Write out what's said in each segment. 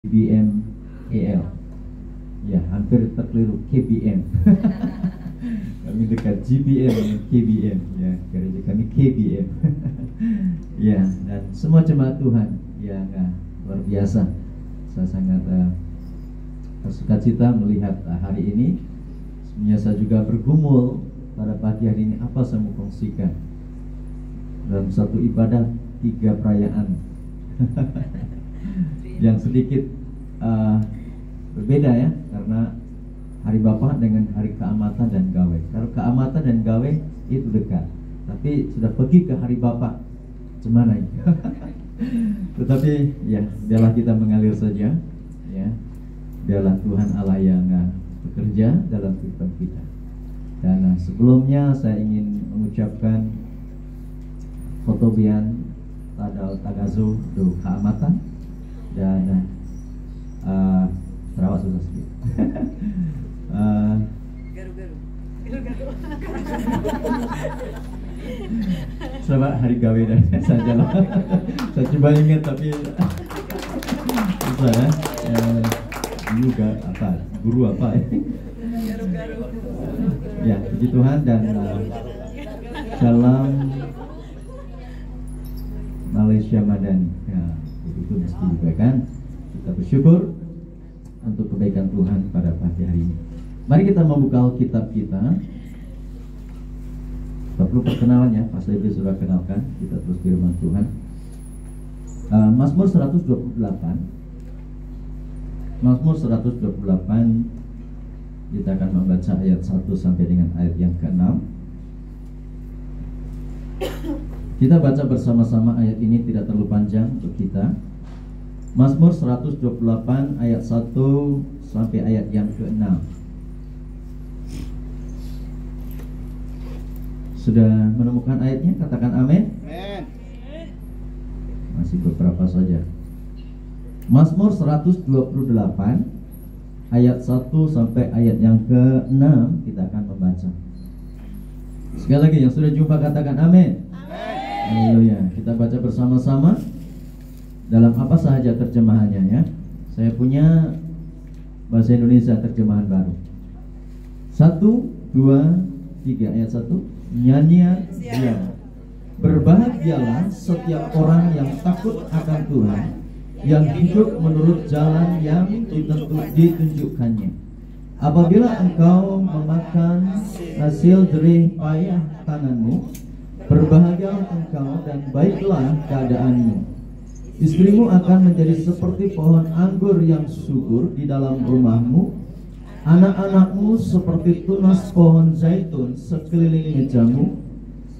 KBM EL. Ya, hampir terkeliru KBM. Kami dekat GBM dengan KBM, ya, gereja kami KBM. Ya, dan semua jemaat Tuhan yang luar biasa. Saya sangat bersukacita melihat hari ini. Sebenarnya saya juga bergumul pada pagi hari ini apa saya mau kongsikan. Dalam satu ibadah 3 perayaan yang sedikit berbeda ya, karena hari Bapa dengan hari keamatan dan gawe. Kalau keamatan dan gawe itu dekat, tapi sudah pergi ke hari Bapa, gimana ini? Tetapi ya, biarlah kita mengalir saja ya. Biarlah Tuhan Allah yang bekerja dalam kehidupan kita. Dan sebelumnya saya ingin mengucapkan Fotobian Tadal Tagazu do Keamatan dan terawat sudah sedikit. Selamat hari gawe dan saja lah. Saya coba ingat tapi susah ya. Juga apa? Guru apa? Ya, puji Tuhan dan salam Malaysia Madani. Ya, itu mesti juga kan. Kita bersyukur untuk kebaikan Tuhan pada pagi hari ini. Mari kita membuka Alkitab kita. Tak perlu perkenalan ya, Pak Levi sudah kenalkan. Kita terus firman Tuhan. Mazmur 128. Mazmur 128. Kita akan membaca ayat 1 sampai dengan ayat yang ke-6. Kita baca bersama-sama ayat ini, tidak terlalu panjang untuk kita. Mazmur 128 ayat 1 sampai ayat yang ke-6. Sudah menemukan ayatnya? Katakan amin. Masih beberapa saja. Mazmur 128 ayat 1 sampai ayat yang ke-6 kita akan membaca. Sekali lagi yang sudah jumpa katakan amin. Haleluya. Kita baca bersama-sama dalam apa sahaja terjemahannya ya. Saya punya bahasa Indonesia terjemahan baru. 1, 2, 3 ayat 1. Nyanyian dia. Berbahagialah setiap orang yang takut akan Tuhan, yang hidup menurut jalan yang ditunjukkannya. Apabila engkau memakan hasil jerih payah tanganmu, berbahagialah engkau dan baiklah keadaanmu. Istrimu akan menjadi seperti pohon anggur yang subur di dalam rumahmu. Anak-anakmu seperti tunas pohon zaitun sekeliling mejamu.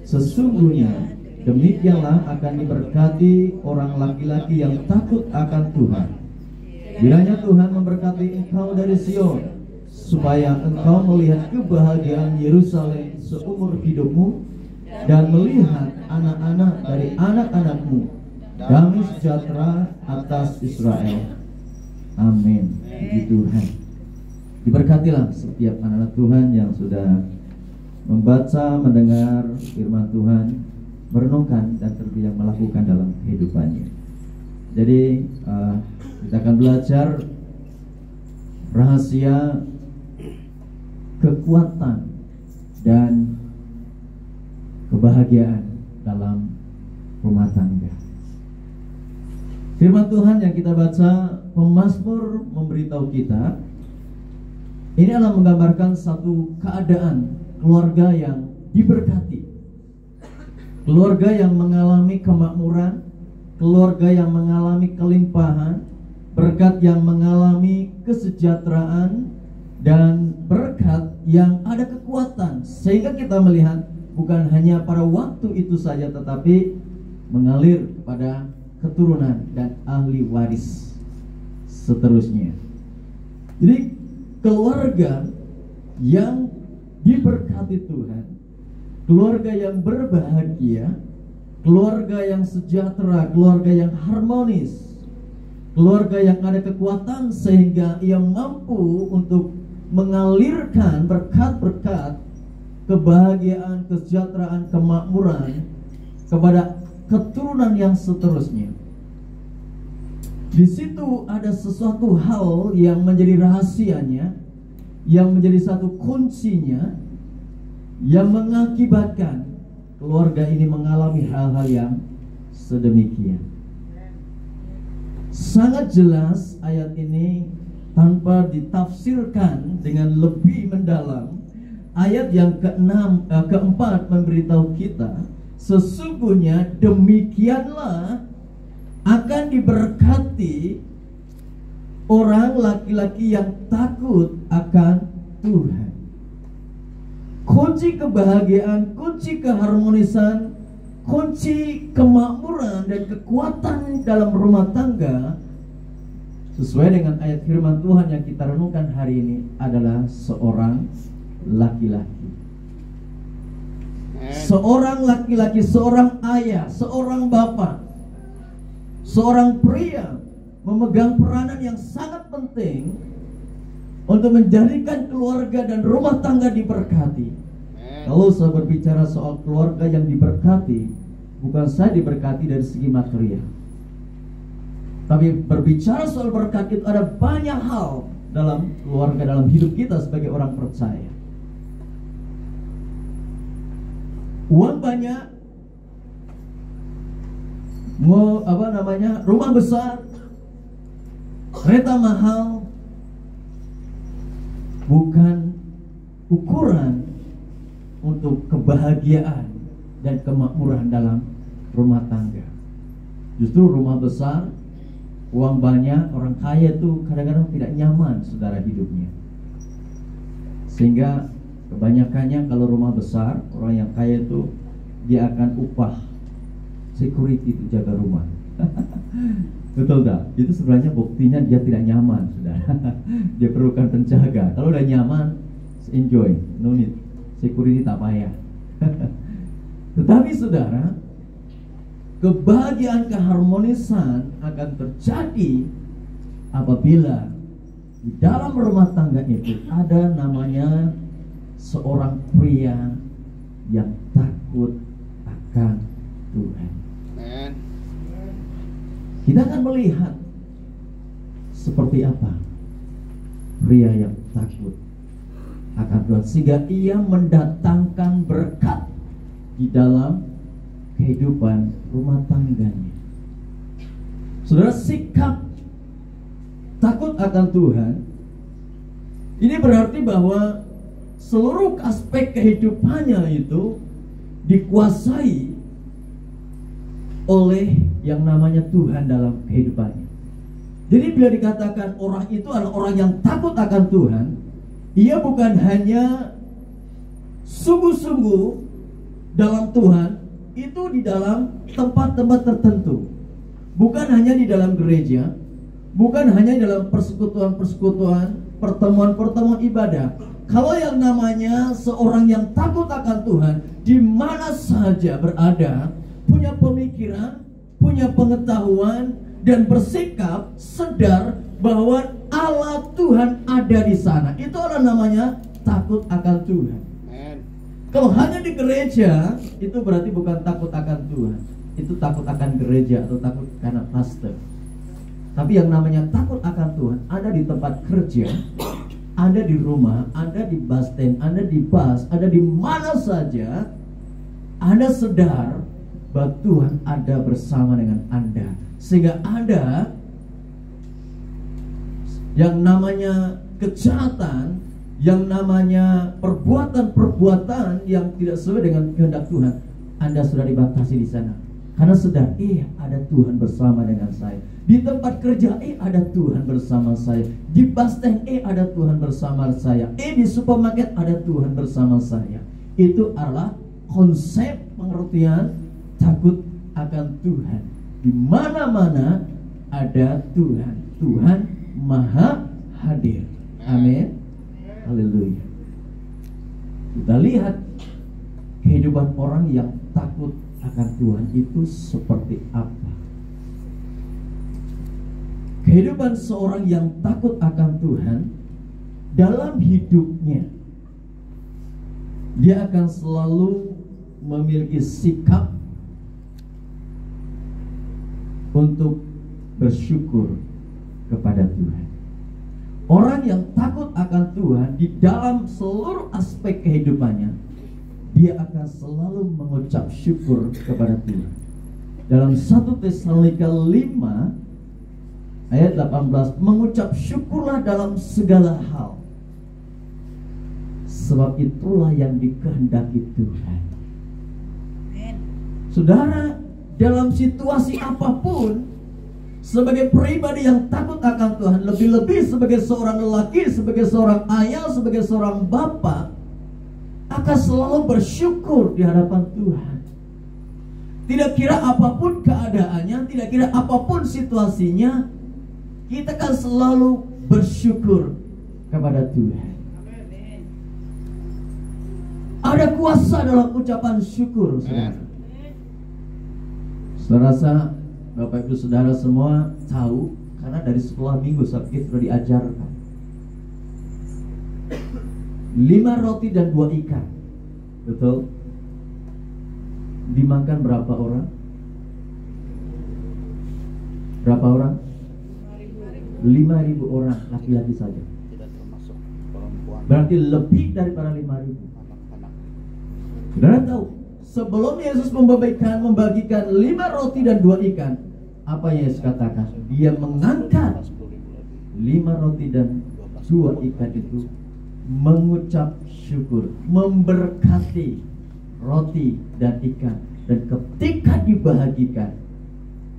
Sesungguhnya demikianlah akan diberkati orang laki-laki yang takut akan Tuhan. Kiranya Tuhan memberkati engkau dari Sion, supaya engkau melihat kebahagiaan Yerusalem seumur hidupmu, dan melihat anak-anak dari anak-anakmu, damai sejahtera atas Israel. Amin. Puji Tuhan. Diberkatilah setiap anak-anak Tuhan yang sudah membaca, mendengar firman Tuhan, merenungkan dan terbiak melakukan dalam kehidupannya. Jadi kita akan belajar rahasia kekuatan dan kebahagiaan dalam rumah tangga. Firman Tuhan yang kita baca, pemazmur memberitahu kita, ini adalah menggambarkan satu keadaan keluarga yang diberkati, keluarga yang mengalami kemakmuran, keluarga yang mengalami kelimpahan, berkat yang mengalami kesejahteraan, dan berkat yang ada kekuatan, sehingga kita melihat bukan hanya pada waktu itu saja, tetapi mengalir kepada keturunan dan ahli waris seterusnya. Jadi keluarga yang diberkati Tuhan, keluarga yang berbahagia, keluarga yang sejahtera, keluarga yang harmonis, keluarga yang ada kekuatan sehingga ia mampu untuk mengalirkan berkat-berkat, kebahagiaan, kesejahteraan, kemakmuran kepada keturunan yang seterusnya. Di situ ada sesuatu hal yang menjadi rahasianya, yang menjadi satu kuncinya, yang mengakibatkan keluarga ini mengalami hal-hal yang sedemikian. Sangat jelas ayat ini tanpa ditafsirkan dengan lebih mendalam. Ayat yang keempat memberitahu kita, sesungguhnya demikianlah akan diberkati orang laki-laki yang takut akan Tuhan. Kunci kebahagiaan, kunci keharmonisan, kunci kemakmuran dan kekuatan dalam rumah tangga, sesuai dengan ayat firman Tuhan yang kita renungkan hari ini, adalah seorang laki-laki. Seorang laki-laki, seorang ayah, seorang bapak, seorang pria memegang peranan yang sangat penting untuk menjadikan keluarga dan rumah tangga diberkati. Kalau saya berbicara soal keluarga yang diberkati, bukan saya diberkati dari segi material, tapi berbicara soal berkat itu ada banyak hal dalam keluarga, dalam hidup kita sebagai orang percaya. Uang banyak, rumah besar, kereta mahal, bukan ukuran untuk kebahagiaan dan kemakmuran dalam rumah tangga. Justru rumah besar, uang banyak, orang kaya itu kadang-kadang tidak nyaman saudara hidupnya. Sehingga kebanyakannya kalau rumah besar, orang yang kaya itu dia akan upah security itu jaga rumah. Betul tak? Itu sebenarnya buktinya dia tidak nyaman, saudara. Dia perlukan penjaga. Kalau udah nyaman, enjoy, no need. Security tak payah. Tetapi saudara, kebahagiaan, keharmonisan akan terjadi apabila di dalam rumah tangga itu ada namanya seorang pria yang takut akan Tuhan. Kita akan melihat seperti apa pria yang takut akan Tuhan, sehingga ia mendatangkan berkat di dalam kehidupan rumah tangganya. Saudara, sikap takut akan Tuhan ini berarti bahwa seluruh aspek kehidupannya itu dikuasai oleh yang namanya Tuhan dalam kehidupannya. Jadi bila dikatakan orang itu adalah orang yang takut akan Tuhan, ia bukan hanya sungguh-sungguh dalam Tuhan, itu di dalam tempat-tempat tertentu, bukan hanya di dalam gereja, bukan hanya di dalam persekutuan-persekutuan, pertemuan-pertemuan ibadah. Kalau yang namanya seorang yang takut akan Tuhan, di mana saja berada, punya pemikiran, punya pengetahuan, dan bersikap sadar bahwa Allah Tuhan ada di sana. Itu adalah namanya takut akan Tuhan. Kalau hanya di gereja, itu berarti bukan takut akan Tuhan. Itu takut akan gereja atau takut karena pastor. Tapi yang namanya takut akan Tuhan ada di tempat kerja, ada di rumah, ada di bus stand, ada di bus, ada di mana saja. Anda sadar bahwa Tuhan ada bersama dengan Anda, sehingga ada yang namanya kejahatan, yang namanya perbuatan-perbuatan yang tidak sesuai dengan kehendak Tuhan, Anda sudah dibatasi di sana. Karena sadar, ada Tuhan bersama dengan saya. Di tempat kerja, ada Tuhan bersama saya. Di bus stand, ada Tuhan bersama saya. Di supermarket, ada Tuhan bersama saya. Itu adalah konsep pengertian takut akan Tuhan. Di mana-mana ada Tuhan. Tuhan Maha hadir. Amin. Haleluya. Kita lihat kehidupan orang yang takut akan Tuhan itu seperti apa. Kehidupan seorang yang takut akan Tuhan dalam hidupnya, dia akan selalu memiliki sikap untuk bersyukur kepada Tuhan. Orang yang takut akan Tuhan di dalam seluruh aspek kehidupannya, dia akan selalu mengucap syukur kepada Tuhan. Dalam 1 Tesalonika 5 ayat 18, mengucap syukurlah dalam segala hal, sebab itulah yang dikehendaki Tuhan. Saudara, dalam situasi apapun, sebagai pribadi yang takut akan Tuhan, lebih-lebih sebagai seorang lelaki, sebagai seorang ayah, sebagai seorang bapak, akan selalu bersyukur di hadapan Tuhan. Tidak kira apapun keadaannya, tidak kira apapun situasinya, kita akan selalu bersyukur kepada Tuhan. Ada kuasa dalam ucapan syukur, saudara. Saya rasa Bapak Ibu Saudara semua tahu, karena dari sekolah minggu saya pikir sudah diajarkan. 5 roti dan 2 ikan, betul? Dimakan berapa orang? Berapa orang? 5.000 orang, laki-laki saja. Tidak termasuk perempuan. Berarti lebih daripada 5.000. Saudara tahu, sebelum Yesus membagikan 5 roti dan 2 ikan, apa yang Yesus katakan? Dia mengangkat 5 roti dan 2 ikan itu, mengucap syukur, memberkati roti dan ikan, dan ketika dibahagikan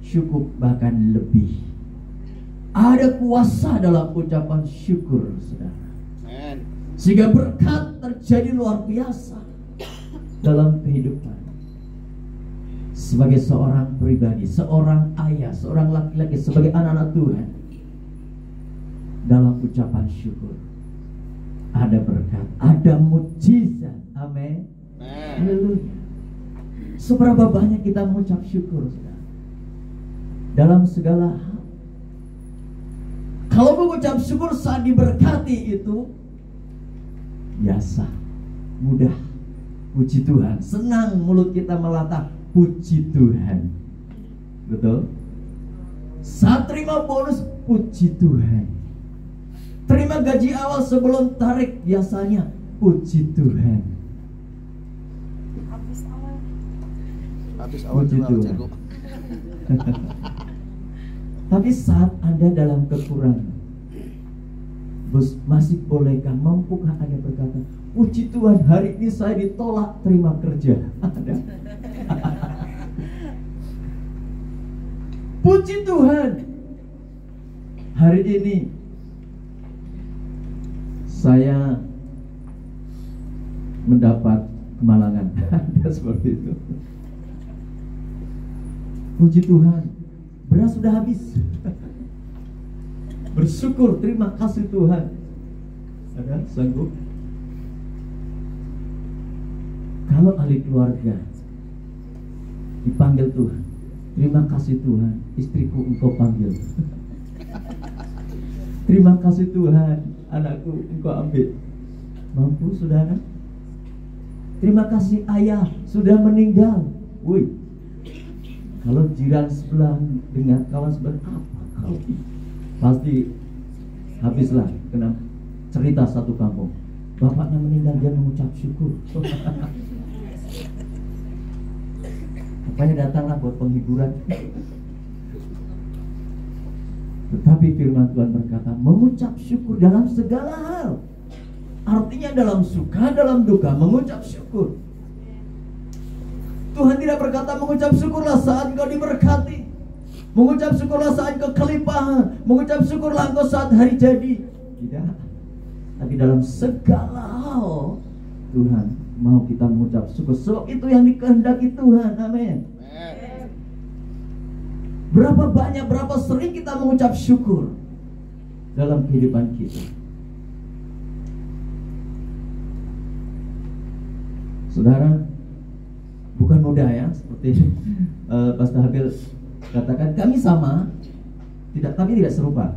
cukup bahkan lebih. Ada kuasa dalam ucapan syukur, saudara. Sehingga berkat terjadi luar biasa dalam kehidupan. Sebagai seorang pribadi, seorang ayah, seorang laki-laki, sebagai anak-anak Tuhan, dalam ucapan syukur ada berkat, ada mujizat. Amin. Haleluya. Seberapa banyak kita mengucap syukur, saudara, dalam segala hal. Kalau mengucap syukur saat diberkati itu biasa, mudah. Puji Tuhan, senang mulut kita melatah puji Tuhan. Betul? Saat terima bonus, puji Tuhan. Terima gaji awal sebelum tarik, biasanya puji Tuhan. Habis awal Puji juga Tuhan. Tapi saat Anda dalam kekurangan, bos, masih bolehkah, mampukah Anda berkata, puji Tuhan, hari ini saya ditolak terima kerja? Ada. Puji Tuhan, hari ini saya mendapat kemalangan. Ada seperti itu. Puji Tuhan, beras sudah habis. Bersyukur, terima kasih Tuhan. Ada sanggup? Kalau ahli keluarga dipanggil Tuhan, terima kasih Tuhan, istriku engkau panggil. Terima kasih Tuhan, anakku engkau ambil. Mampu saudara? Terima kasih ayah sudah meninggal. Woi, kalau jiran sebelah dengan kawan sebelah, apa kau? Pasti habislah kena cerita satu kampung. Bapaknya meninggal, dia mengucap syukur. Bapaknya datanglah buat penghiburan. Tetapi firman Tuhan berkata, mengucap syukur dalam segala hal. Artinya dalam suka, dalam duka, mengucap syukur. Tuhan tidak berkata mengucap syukurlah saat engkau diberkati, mengucap syukurlah saat engkau kelimpahan, mengucap syukurlah engkau saat hari jadi. Tidak. Tapi dalam segala hal Tuhan mau kita mengucap syukur. Sebab itu yang dikehendaki Tuhan. Amin. Berapa banyak, berapa sering kita mengucap syukur dalam kehidupan kita. Saudara, bukan mudah ya, seperti Pastor Habil katakan, kami sama, tapi tidak serupa.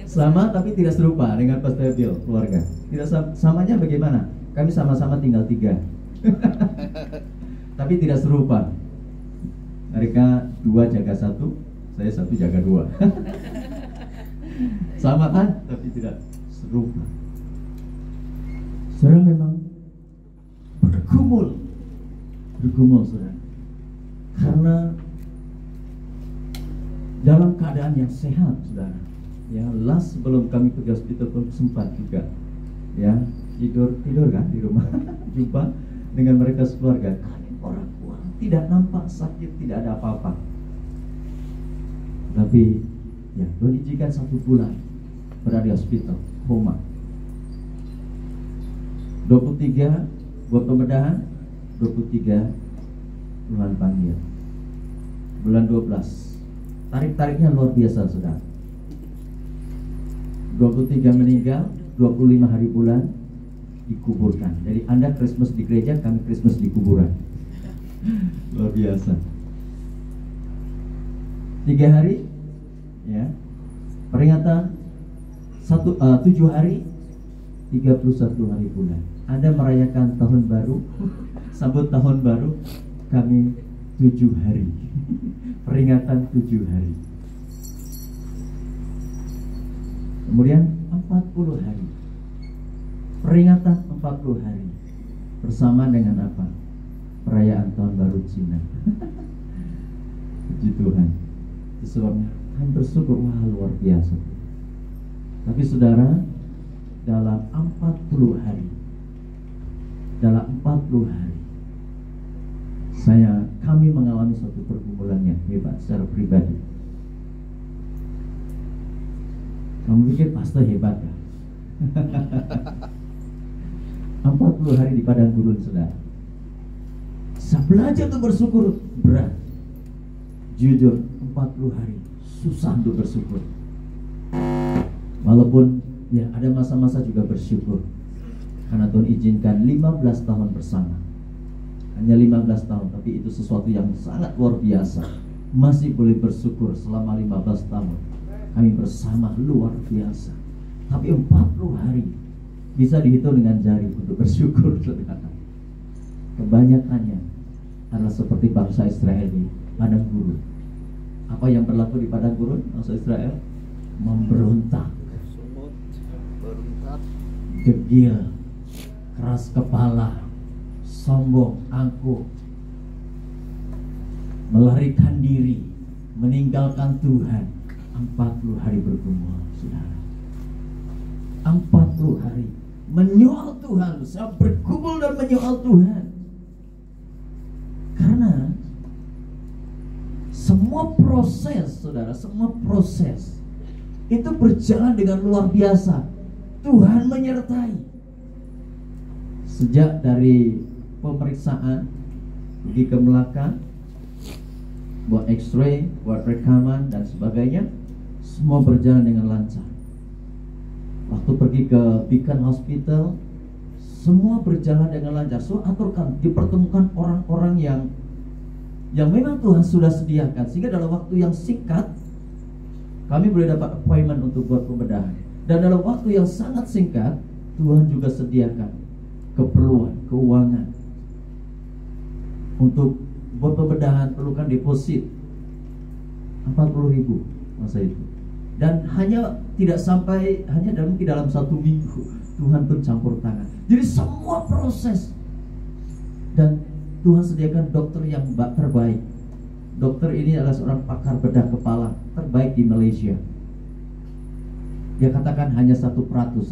Sama tapi tidak serupa dengan Pastor Habil keluarga. Tidak samanya bagaimana? Kami sama-sama tinggal 3. Tapi tidak serupa. Mereka 2 jaga 1, saya 1 jaga 2. Sama kan? Tapi tidak serupa. Saudara memang bergumul saudara, karena dalam keadaan yang sehat saudara. Ya, last sebelum kami pergi hospital pun sempat juga ya tidur kan di rumah. Jumpa dengan mereka sekeluarga. Kami orang kuat, tidak nampak sakit, tidak ada apa-apa. Tapi ya Tuhan izinkan 1 bulan berada di hospital, koma. 23 buat pembedahan, 23 Tuhan panggil. Bulan 12 tarik-tariknya luar biasa saudara. 23 meninggal, 25 hari bulan dikuburkan. Jadi Anda Christmas di gereja, kami Christmas di kuburan. Luar biasa. 3 hari ya, peringatan 7 hari, 31 hari bulan. Anda merayakan tahun baru, sambut tahun baru, kami 7 hari. Peringatan 7 hari. Kemudian 40 hari. Peringatan 40 hari. Bersama dengan apa? Perayaan tahun baru Cina. Puji Tuhan. Itu sebabnya kami bersyukur, wah luar biasa. Tapi saudara, dalam 40 hari, kami mengalami suatu pergumulan yang hebat secara pribadi. Kamu pikir pastor hebat ya? 40 hari di padang gurun saudara. Saya belajar untuk bersyukur berat. Jujur 40 hari susah untuk bersyukur. Walaupun ya ada masa-masa juga bersyukur, karena Tuhan izinkan 15 tahun bersama. Hanya 15 tahun, tapi itu sesuatu yang sangat luar biasa. Masih boleh bersyukur selama 15 tahun. Kami bersama luar biasa. Tapi 40 hari bisa dihitung dengan jari untuk bersyukur saudara. Kebanyakannya adalah seperti bangsa Israel di padang gurun. Apa yang berlaku di padang gurun bangsa Israel? Memberontak, gegil, keras kepala, sombong, angkuh, melarikan diri, meninggalkan Tuhan. 40 hari bergumul saudara. 40 hari menyoal Tuhan. Saya bergumul dan menyoal Tuhan, karena semua proses saudara, semua proses itu berjalan dengan luar biasa. Tuhan menyertai. Sejak dari pemeriksaan, pergi ke belakang, buat X-ray, buat rekaman dan sebagainya, semua berjalan dengan lancar. Waktu pergi ke Beacon Hospital, semua berjalan dengan lancar. So aturkan, dipertemukan orang-orang yang memang Tuhan sudah sediakan, sehingga dalam waktu yang singkat kami boleh dapat appointment untuk buat pembedahan. Dan dalam waktu yang sangat singkat, Tuhan juga sediakan keperluan keuangan untuk buat pembedahan. Perlukan deposit 40.000 masa itu. Dan tidak sampai dalam 1 minggu Tuhan bercampur tangan. Jadi semua proses, dan Tuhan sediakan dokter yang terbaik. Dokter ini adalah seorang pakar bedah kepala terbaik di Malaysia. Dia katakan hanya 1%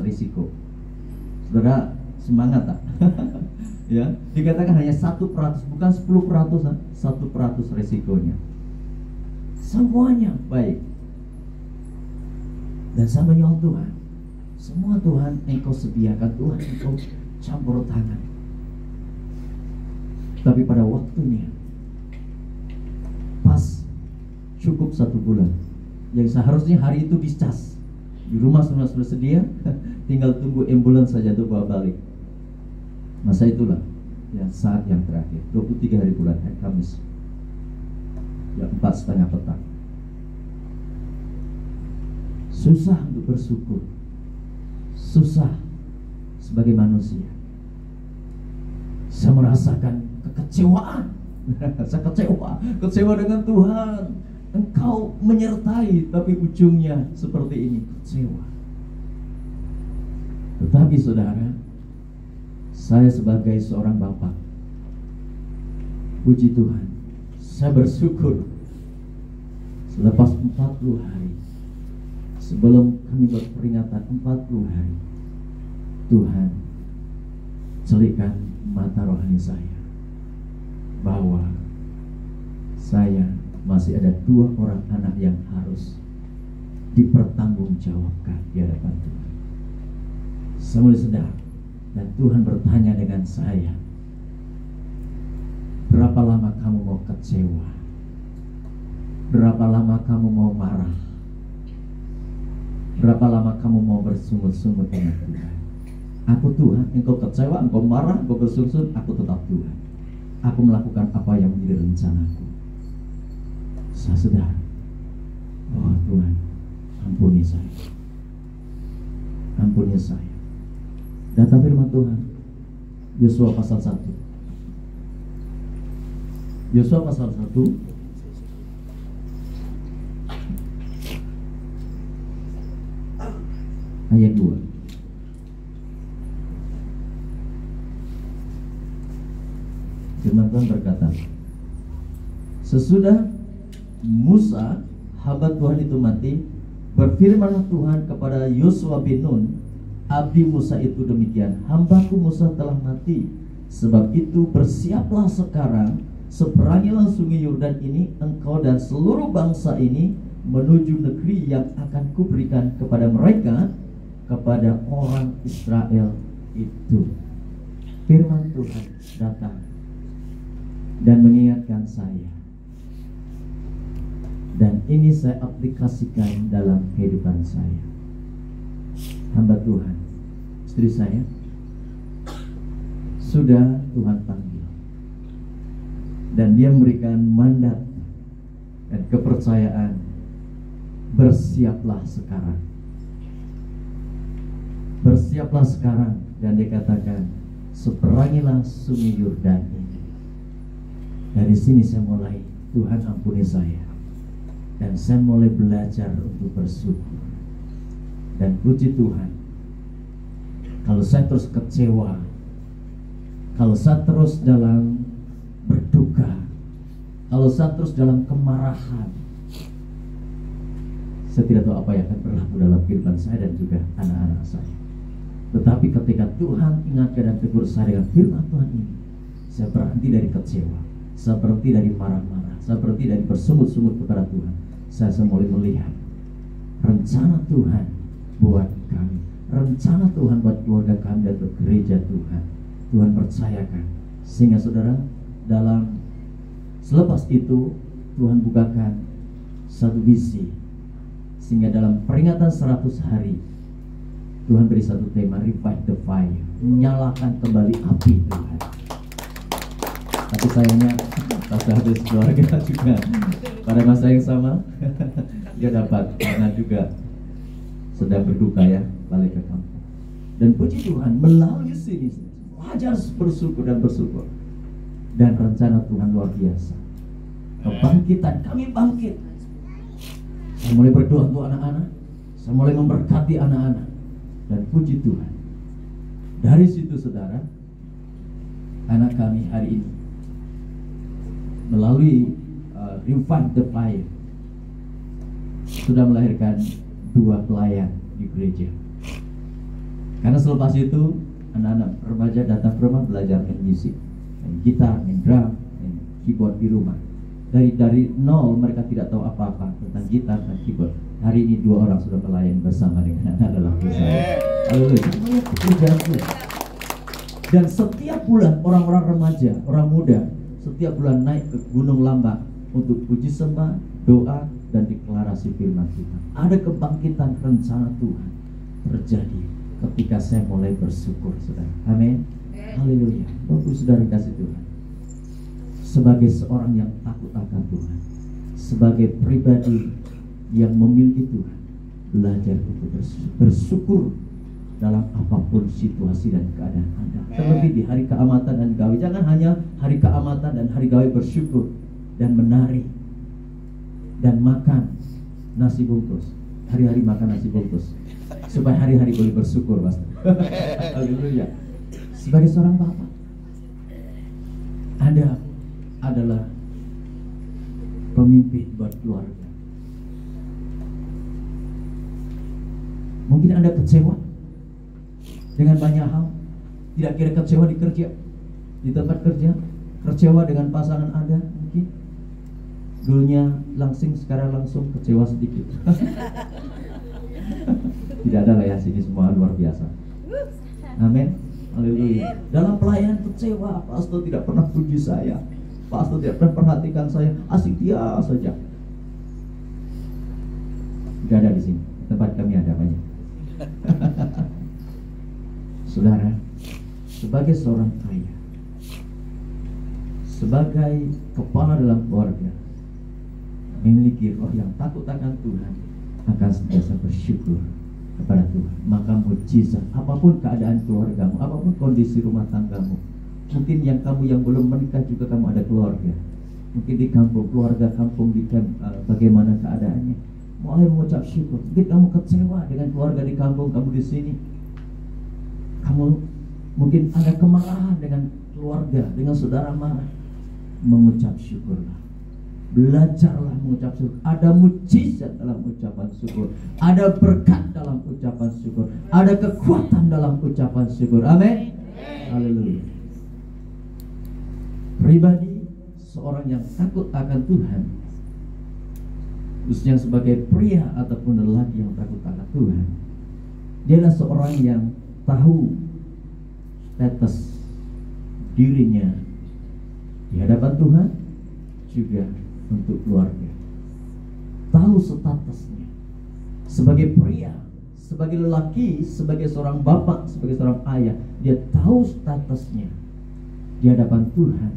risiko. Saudara semangat tak? Ya, dikatakan hanya 1%, bukan 10%, 1% risikonya. Semuanya baik. Dan saya menyoal Tuhan, semua Tuhan Engkau sediakan, Tuhan Engkau campur tangan. Tapi pada waktunya, pas cukup 1 bulan, yang seharusnya hari itu dicas, di rumah semua sudah sedia, tinggal tunggu ambulans saja untuk bawa balik. Masa itulah ya saat yang terakhir, 23 hari bulan, hari Kamis, jam 4:30 petang. Susah untuk bersyukur, susah sebagai manusia. Saya merasakan kekecewaan Saya kecewa dengan Tuhan. Engkau menyertai, tapi ujungnya seperti ini, kecewa. Tetapi saudara, saya sebagai seorang bapak, puji Tuhan, saya bersyukur selepas 40 hari, sebelum kami berperingatan 40 hari, Tuhan celikkan mata rohani saya bahwa saya masih ada 2 orang anak yang harus dipertanggungjawabkan di hadapan Tuhan. Saya mulai sedar, dan Tuhan bertanya dengan saya, berapa lama kamu mau kecewa? Berapa lama kamu mau marah? Berapa lama kamu mau bersungut-sungut dengan Tuhan? Aku Tuhan, engkau kecewa, engkau marah, engkau bersungut, aku tetap Tuhan. Aku melakukan apa yang menjadi rencanaku. Saya sedar, oh Tuhan, ampuni saya. Ampuni saya. Data firman Tuhan, Yosua pasal 1. Yosua pasal 1 ayat 2. Firman Tuhan berkata, sesudah Musa, hamba Tuhan itu mati, berfirmanlah Tuhan kepada Yosua bin Nun, abdi Musa itu demikian, hambaku Musa telah mati. Sebab itu bersiaplah sekarang, seberangilah sungai Yordan ini, engkau dan seluruh bangsa ini, menuju negeri yang akan kuberikan kepada mereka, kepada orang Israel itu. Firman Tuhan datang dan mengingatkan saya, dan ini saya aplikasikan dalam kehidupan saya. Hamba Tuhan, istri saya sudah Tuhan panggil, dan dia memberikan mandat dan kepercayaan, bersiaplah sekarang. Bersiaplah sekarang. Dan dia katakan, seberangilah sungai Yordan ini. Dari sini saya mulai, Tuhan ampuni saya, dan saya mulai belajar untuk bersyukur. Dan puji Tuhan, kalau saya terus kecewa, kalau saya terus dalam berduka, kalau saya terus dalam kemarahan, saya tidak tahu apa yang akan berlaku dalam kehidupan saya dan juga anak-anak saya. Tetapi ketika Tuhan ingatkan dan tegur saya dengan firman Tuhan ini, saya berhenti dari kecewa, saya berhenti dari marah-marah, saya berhenti dari bersungut-sungut kepada Tuhan. Saya mulai melihat rencana Tuhan buat kami, rencana Tuhan buat keluarga kami dan buat gereja Tuhan. Tuhan percayakan, sehingga saudara, dalam selepas itu Tuhan bukakan satu visi, sehingga dalam peringatan 100 hari Tuhan beri satu tema, revive the fire, menyalakan kembali api Tuhan. Tapi sayangnya pas habis keluarga juga pada masa yang sama dia dapat, karena juga sedang berduka ya, balik ke kampung. Dan puji Tuhan, melalui sini belajar bersyukur dan bersyukur, dan rencana Tuhan luar biasa. Kebangkitan, kami bangkit. Saya mulai berdoa untuk anak-anak, saya mulai memberkati anak-anak, dan puji Tuhan, dari situ saudara, anak kami hari ini melalui Revive the Fire sudah melahirkan 2 pelayan di gereja. Karena selepas itu anak-anak remaja datang ke rumah belajar main musik, main gitar, main drum, main keyboard di rumah. Dari nol mereka tidak tahu apa-apa tentang gitar dan keyboard. Hari ini 2 orang sudah pelayan bersama dengan anak dalam saya. Haleluya, pekerjaan Tuhan. Dan setiap bulan orang-orang remaja, orang muda, setiap bulan naik ke Gunung Lambak untuk puji sembah, doa, dan deklarasi firman Tuhan. Ada kebangkitan rencana Tuhan terjadi ketika saya mulai bersyukur, saudara. Amin. Haleluya. Bapak saudara kasih Tuhan, sebagai seorang yang takut akan Tuhan, sebagai pribadi yang memiliki Tuhan, belajar untuk bersyukur dalam apapun situasi dan keadaan Anda. Terlebih di hari keamatan dan gawe. Jangan hanya hari keamatan dan hari gawe bersyukur dan menari dan makan nasi bungkus. Hari-hari makan nasi bungkus supaya hari-hari boleh bersyukur, Pastor. Haleluya. Sebagai seorang bapak, Anda adalah pemimpin buat keluarga. Mungkin Anda kecewa dengan banyak hal. Tidak kira kecewa di kerja, di tempat kerja, kecewa dengan pasangan Anda mungkin. Dulunya langsing, sekarang langsung kecewa sedikit. Tidak ada lah ya, sini semua luar biasa. Amin. Haleluya. Dalam pelayanan kecewa, pastor tidak pernah puji saya, pastor tidak pernah perhatikan saya, asik dia saja. Tidak ada di sini, tempat kami ada banyak. Saudara, sebagai seorang ayah, sebagai kepala dalam keluarga, memiliki roh yang takut akan Tuhan, akan senantiasa bersyukur kepada Tuhan. Maka mujizat, apapun keadaan keluargamu, apapun kondisi rumah tanggamu, mungkin yang belum menikah juga kamu ada keluarga, mungkin di kampung, keluarga kampung di bagaimana keadaannya, mulai mengucap syukur. Mungkin kamu kecewa dengan keluarga di kampung, kamu di sini, kamu mungkin ada kemarahan dengan keluarga, dengan saudara marah, mengucap syukurlah. Belajarlah mengucap syukur. Ada mujizat dalam ucapan syukur, ada berkat dalam ucapan syukur, ada kekuatan dalam ucapan syukur. Amin. Haleluya. Pribadi seorang yang takut akan Tuhan, khususnya sebagai pria ataupun lelaki yang takut akan Tuhan, dia adalah seorang yang tahu status dirinya di hadapan Tuhan, juga untuk keluarga. Tahu statusnya sebagai pria, sebagai lelaki, sebagai seorang bapak, sebagai seorang ayah. Dia tahu statusnya di hadapan Tuhan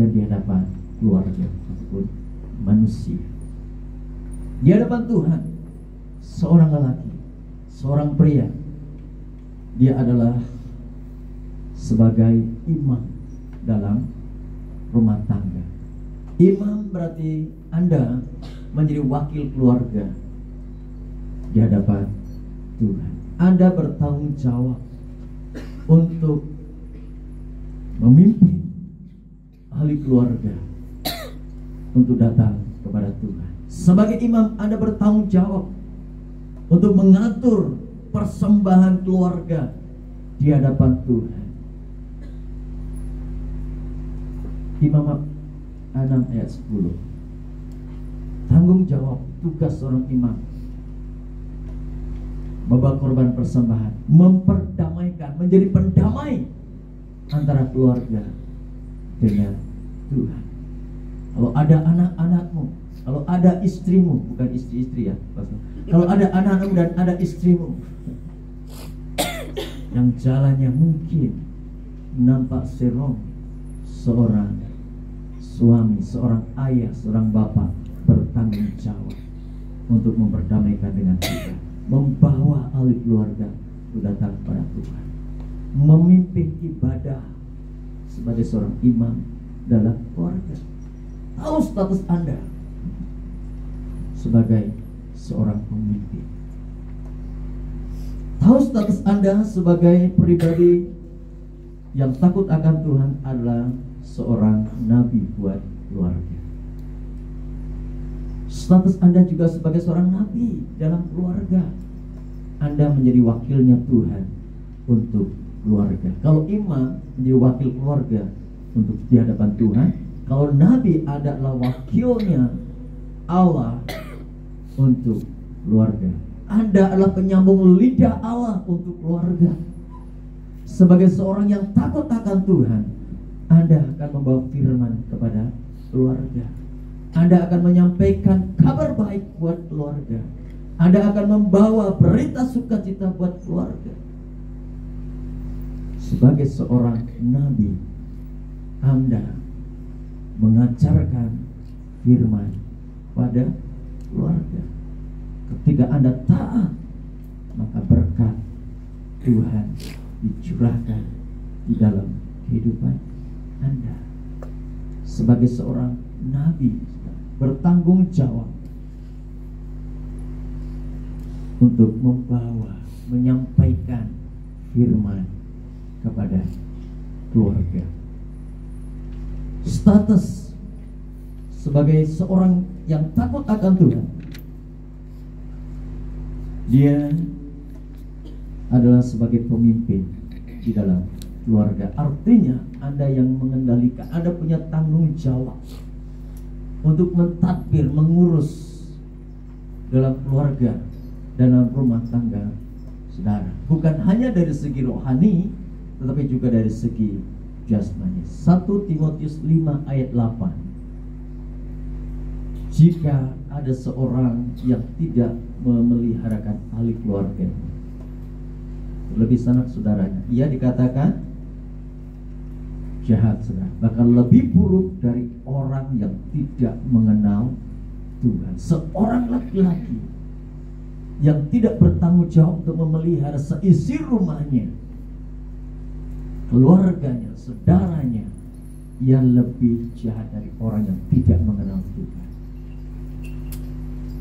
dan di hadapan keluarga ataupun manusia. Di hadapan Tuhan, seorang lelaki, seorang pria, dia adalah sebagai imam dalam rumah tangga. Imam berarti Anda menjadi wakil keluarga di hadapan Tuhan. Anda bertanggung jawab untuk memimpin ahli keluarga untuk datang kepada Tuhan. Sebagai imam, Anda bertanggung jawab untuk mengatur persembahan keluarga di hadapan Tuhan. Imam 6 ayat 10. Tanggung jawab tugas seorang imam, membawa korban persembahan, memperdamaikan, menjadi pendamai antara keluarga dengan Tuhan. Kalau ada anak-anakmu, kalau ada istrimu, bukan istri-istri ya, kalau ada anak-anakmu dan ada istrimu yang jalannya mungkin nampak serong, seorang suami, seorang ayah, seorang bapak bertanggung jawab untuk memperdamaikan dengan Tuhan, membawa ahli keluarga untuk datang kepada Tuhan, memimpin ibadah sebagai seorang imam dalam keluarga. Tahu status Anda sebagai seorang pemimpin. Tahu status Anda sebagai pribadi yang takut akan Tuhan adalah seorang nabi buat keluarga. Status Anda juga sebagai seorang nabi dalam keluarga. Anda menjadi wakilnya Tuhan untuk keluarga. Kalau imam menjadi wakil keluarga untuk di hadapan Tuhan, kalau nabi adalah wakilnya Allah untuk keluarga. Anda adalah penyambung lidah Allah untuk keluarga. Sebagai seorang yang takut akan Tuhan, Anda akan membawa firman kepada keluarga. Anda akan menyampaikan kabar baik buat keluarga. Anda akan membawa berita sukacita buat keluarga. Sebagai seorang nabi, Anda mengajarkan firman pada keluarga. Ketika Anda taat, maka berkat Tuhan dicurahkan di dalam kehidupan Anda. Sebagai seorang nabi, bertanggung jawab untuk membawa, menyampaikan firman kepada keluarga. Status sebagai seorang yang takut akan Tuhan, dia adalah sebagai pemimpin di dalam keluarga. Artinya Anda yang mengendalikan, Anda punya tanggung jawab untuk mentadbir, mengurus dalam keluarga, dalam rumah tangga saudara. Bukan hanya dari segi rohani, tetapi juga dari segi jasmani. 1 Timotius 5 ayat 8. Jika ada seorang yang tidak memeliharakan ahli keluarga, lebih sanak saudaranya, ia dikatakan jahat, saudara. Bahkan lebih buruk dari orang yang tidak mengenal Tuhan. Seorang laki-laki yang tidak bertanggung jawab untuk memelihara seisi rumahnya, keluarganya, saudaranya, ia lebih jahat dari orang yang tidak mengenal Tuhan.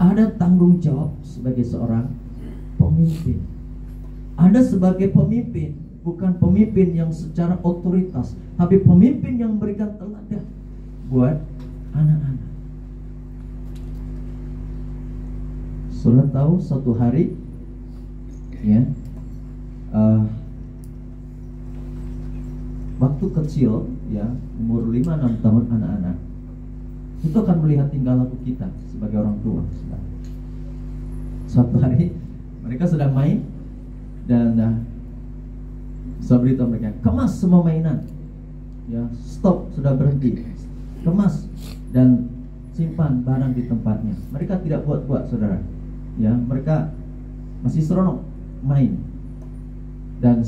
Ada tanggung jawab sebagai seorang pemimpin. Anda sebagai pemimpin bukan pemimpin yang secara otoritas, tapi pemimpin yang memberikan teladan buat anak-anak. Saudara tahu suatu hari, ya, waktu kecil, ya, umur 5-6 tahun anak-anak itu akan melihat tingkah laku kita sebagai orang tua. Suatu hari mereka sedang main dan saya beritahu mereka, kemas semua mainan, ya, stop, sudah berhenti, kemas dan simpan barang di tempatnya. Mereka tidak buat-buat, saudara, ya, mereka masih seronok main. Dan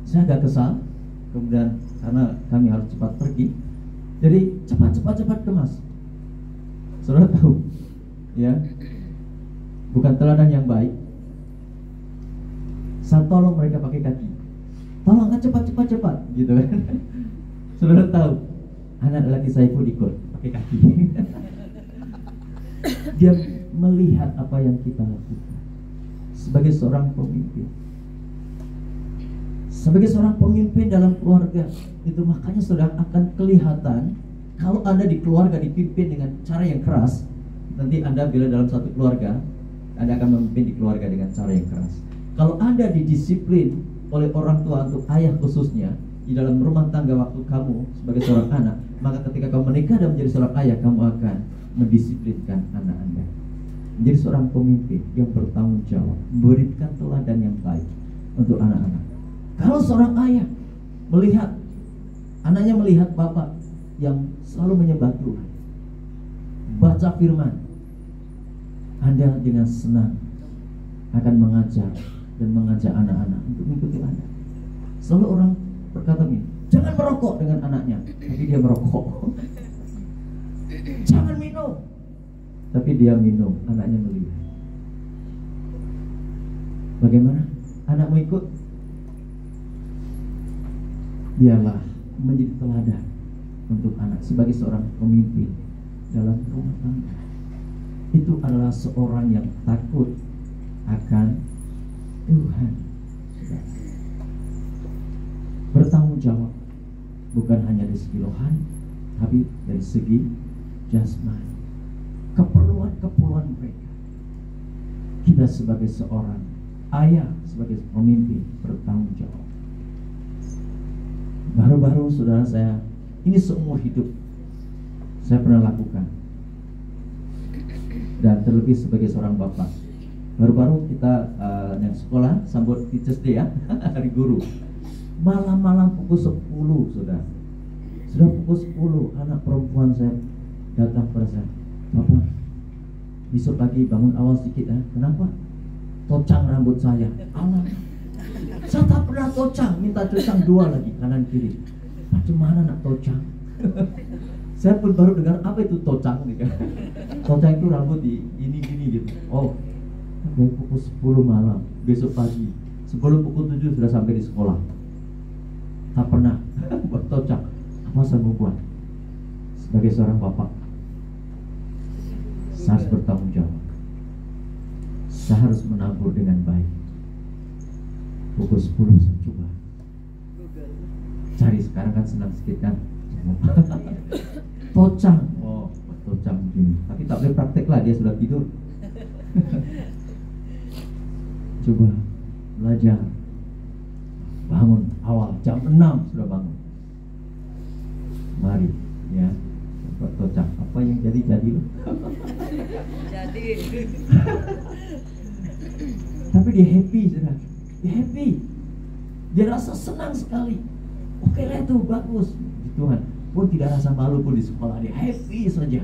saya agak kesal. Kemudian karena kami harus cepat pergi, jadi cepat kemas. Saudara tahu, ya, bukan teladan yang baik. Saya tolong mereka pakai kaki, tolong kan cepat, gitu kan. Saudara tahu, anak laki saya pun ikut pakai kaki. Dia melihat apa yang kita lakukan sebagai seorang pemimpin. Sebagai seorang pemimpin dalam keluarga itu, makanya sudah akan kelihatan kalau Anda di keluarga dipimpin dengan cara yang keras. Nanti Anda bila dalam satu keluarga, Anda akan memimpin di keluarga dengan cara yang keras. Kalau Anda didisiplin oleh orang tua, untuk ayah khususnya, di dalam rumah tangga waktu kamu sebagai seorang anak, maka ketika kamu menikah dan menjadi seorang ayah, kamu akan mendisiplinkan anak Anda. Menjadi seorang pemimpin yang bertanggung jawab, memberikan teladan yang baik untuk anak-anak. Kalau seorang ayah melihat anaknya, melihat bapak yang selalu menyembah Tuhan, baca firman, Anda dengan senang akan mengajar dan mengajak anak-anak untuk mengikuti Anda. Selalu orang berkata begini, jangan merokok dengan anaknya, tapi dia merokok. Jangan minum, tapi dia minum, anaknya melihat. Bagaimana? Anakmu ikut? Dialah menjadi teladan untuk anak sebagai seorang pemimpin dalam rumah tangga. Itu adalah seorang yang takut akan Tuhan. Bertanggung jawab bukan hanya dari segi rohani, tapi dari segi jasmani. Keperluan mereka. Kita sebagai seorang ayah, sebagai pemimpin, bertanggung jawab. Baru-baru saudara saya, ini seumur hidup saya pernah lakukan. Dan terlebih sebagai seorang bapak, baru-baru kita yang sekolah sambut Teachers Day, ya, hari guru. Malam-malam pukul 10, sudah pukul 10, anak perempuan saya datang pada saya, Bapak, besok pagi bangun awal sedikit, ya. Kenapa? Tocang rambut saya. Allah, saya tak pernah tocang, minta tocang 2 lagi, kanan kiri. Macam mana nak tocang? Saya pun baru dengar apa itu tocang nih, kan? Tocang itu rambut di gini gitu. Oh, dari pukul 10 malam, besok pagi Sebelum pukul 7 sudah sampai di sekolah. Tak pernah buat tocak. Apa sanggup buat? Sebagai seorang bapak, saya harus bertanggung jawab. Saya harus menabur dengan baik. Pukul 10 saya coba cari, sekarang kan senang sedikit kan. Tocang, oh tocang begini. Tapi tak boleh praktek lah, dia sudah tidur. Coba belajar. Bangun awal jam 6 sudah bangun. Mari ya, buat tocang. Apa yang jadi loh. Jadi. Tapi dia happy, saudara. Dia happy. Dia rasa senang sekali. Oke lah itu bagus. Tuhan pun tidak rasa malu pun di sekolah, dia happy saja.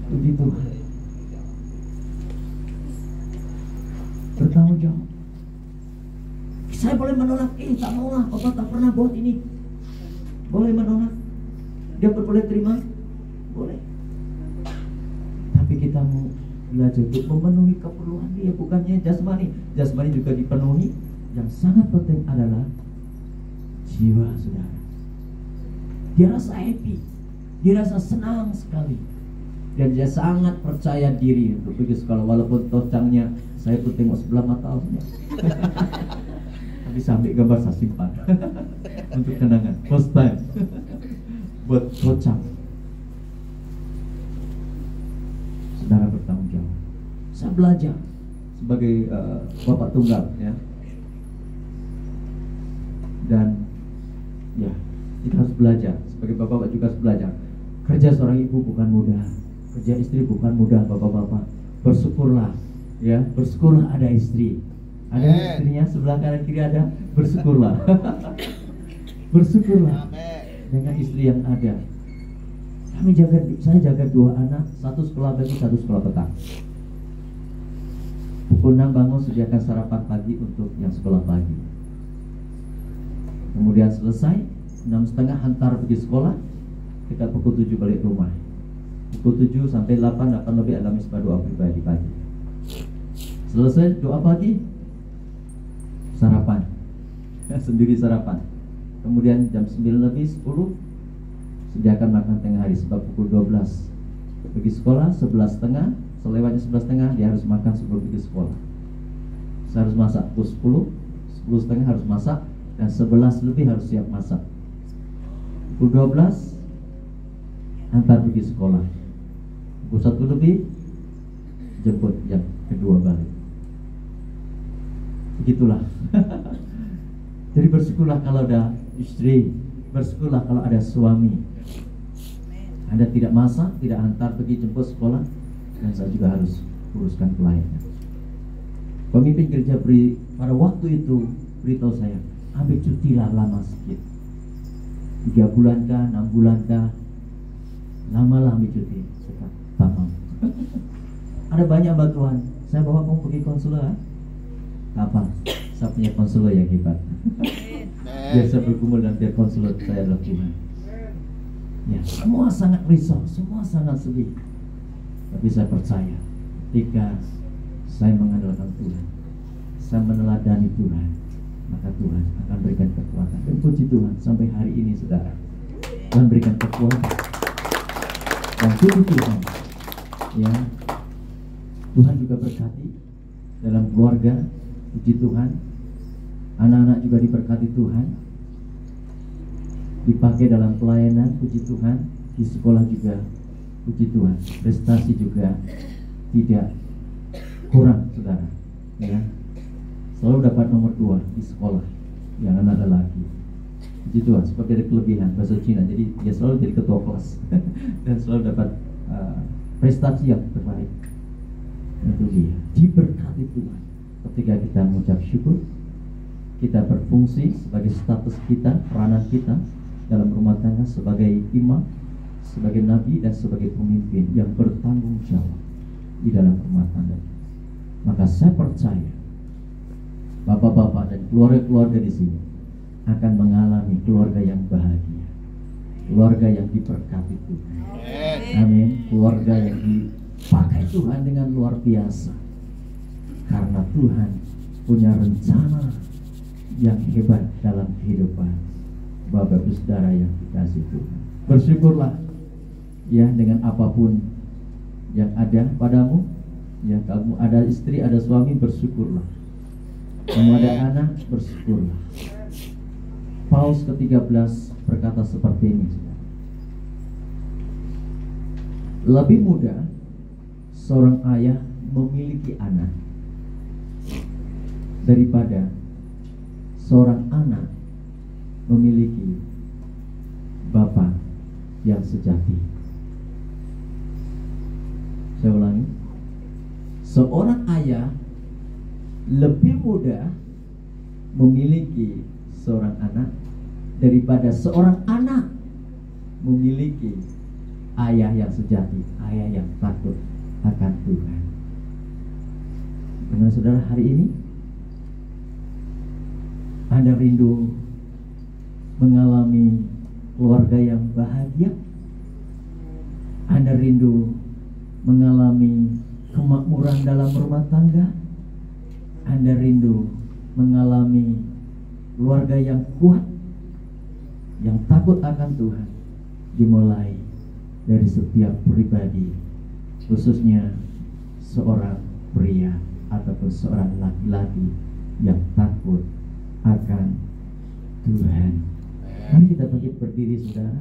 Begitu. Bertanggung jawab. Saya boleh menolak, tak maulah, Papa tak pernah buat ini. Boleh menolak. Dia boleh terima, boleh. Tapi kita mau belajar untuk memenuhi keperluan dia, bukannya jasmani. Jasmani juga dipenuhi. Yang sangat penting adalah jiwa, saudara. Dia rasa happy, dia rasa senang sekali, dan dia sangat percaya diri untuk pergi sekolah. Walaupun tocangnya saya pun tengok sebelah mata, tapi sampai gambar saya simpan untuk kenangan. First time buat tocang. Saudara bertanggung jawab. Saya belajar sebagai bapak tunggal, ya. Dan ya, kita harus belajar. Sebagai bapak juga harus belajar. Kerja seorang ibu bukan mudah, kerja istri bukan mudah, bapak-bapak. Bersyukurlah, ya, bersyukurlah ada istri. Ada istrinya sebelah kanan kiri ada, bersyukurlah. Bersyukurlah dengan istri yang ada. Saya jaga 2 anak, satu sekolah pagi, satu sekolah petang. Pukul 6 bangun, sediakan sarapan pagi untuk yang sekolah pagi. Kemudian selesai 6:30 hantar pergi sekolah. Kita pukul 7 balik rumah. Pukul 7 sampai 8 lebih adalah misbah doa pribadi pagi. Selesai doa pagi, sarapan, sendiri sarapan. Kemudian jam 9 lebih 10 sediakan makan tengah hari, sebab pukul 12 pergi sekolah. 11:30, selewatnya 11:30 dia harus makan sebelum pergi sekolah. Saya harus masak pukul 10, 10:30 harus masak, dan 11 lebih harus siap masak. Pukul 12 antar pergi sekolah. Pukul 1 lebih jemput yang kedua balik. Begitulah. Jadi bersyukurlah kalau ada istri, bersyukurlah kalau ada suami. Anda tidak masak, tidak hantar pergi jemput sekolah, dan saya juga harus uruskan pelayanan. Pemimpin gereja pada waktu itu beritahu saya, ambil cutilah lama sedikit, 3 bulan kah, 6 bulan kah, lamalah ambil cuti. Saya tak mau. Ada banyak bantuan. Saya bawa kamu pergi konselor. Apa? Saya punya konselor yang hebat. Biasa bergumul dan biar konselor saya adalah Tuhan. Ya, semua sangat risau, semua sangat sedih. Tapi saya percaya, ketika saya mengandalkan Tuhan, saya meneladani Tuhan, maka Tuhan akan berikan kekuatan. Dan puji Tuhan, sampai hari ini saudara, Tuhan berikan kekuatan. Dan puji Tuhan, ya, Tuhan juga berkati dalam keluarga. Puji Tuhan, anak-anak juga diberkati Tuhan, dipakai dalam pelayanan. Puji Tuhan, di sekolah juga. Puji Tuhan, prestasi juga tidak kurang saudara, ya. Selalu dapat nomor 2 di sekolah yang anak lelaki. Puji Tuhan, sebab dia ada kelebihan bahasa Cina, jadi dia selalu jadi ketua kelas dan selalu dapat prestasi yang terbaik. Itu dia, diberkati Tuhan. Ketika kita mengucap syukur, kita berfungsi sebagai status kita, peranan kita dalam rumah tangga, sebagai imam, sebagai nabi, dan sebagai pemimpin yang bertanggung jawab di dalam rumah tangga. Maka saya percaya bapak-bapak dan keluarga-keluarga di sini akan mengalami keluarga yang bahagia, keluarga yang diberkati Tuhan. Amin. Keluarga yang dipakai Tuhan dengan luar biasa, karena Tuhan punya rencana yang hebat dalam kehidupan Bapak Ibu Saudara yang dikasihi Tuhan. Bersyukurlah ya dengan apapun yang ada padamu. Ya, kamu ada istri, ada suami, bersyukurlah. Kamu ada anak, bersyukurlah. Paulus ke-13 berkata seperti ini. Lebih mudah seorang ayah memiliki anak daripada seorang anak memiliki bapa yang sejati. Saya ulangi. Seorang ayah lebih mudah memiliki seorang anak daripada seorang anak memiliki ayah yang sejati, ayah yang takut akan Tuhan. Dengan saudara hari ini, Anda rindu mengalami keluarga yang bahagia? Anda rindu mengalami kemakmuran dalam rumah tangga? Anda rindu mengalami keluarga yang kuat, yang takut akan Tuhan? Dimulai dari setiap pribadi, khususnya seorang pria ataupun seorang laki-laki yang takut akan Tuhan. Mari kita bangkit berdiri, saudara.